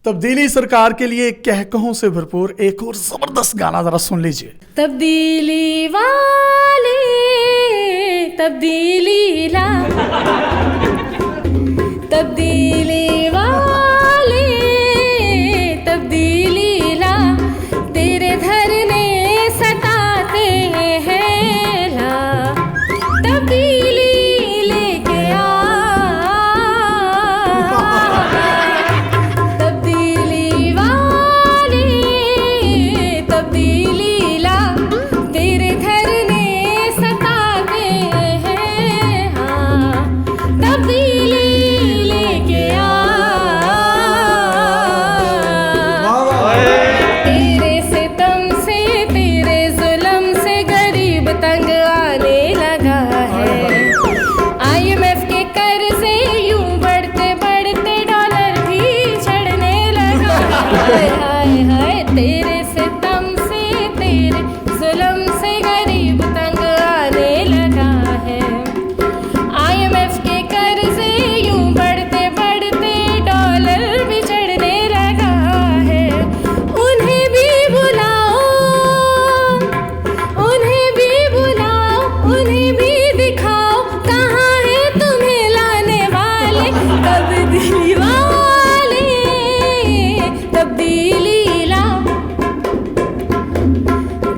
तब्दीली सरकार के लिए कह कहों से भरपूर एक और जबरदस्त गाना जरा सुन लीजिए। तब्दीली वाले तब्दीली ला, तब्दीली वाले तब्दीली ला, तेरे धरने सताते हैं ला, तब्दीली लेके आ, तब्दीली वाले तब्दीली ला, तेरे धरने सताते हैं हाँ, तब्दीली लेके आ। तेरे सितम से तेरे जुल्म से गरीब तंग आने लगा है, IMF के कर्जे यूं बढ़ते बढ़ते डॉलर भी चढ़ने लगा है, हाय हाय तेरे सितम से तेरे जुल्म से गरीब तंग आने लगा है, IMF के कर्जे यूं बढ़ते बढ़ते डॉलर भी चढ़ने लगा है। उन्हें भी बुलाओ, उन्हें भी बुलाओ, उन्हें भी दिखाओ कहाँ है तुम्हें लाने वाले, तब्दीली वाले तब्दीली ला,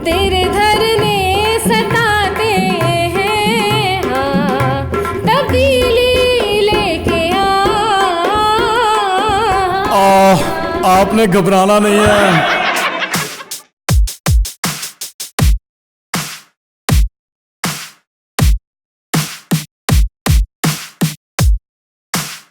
तेरे धरने सताते हैं हाँ, तब्दीली लेके आ। आपने घबराना नहीं है।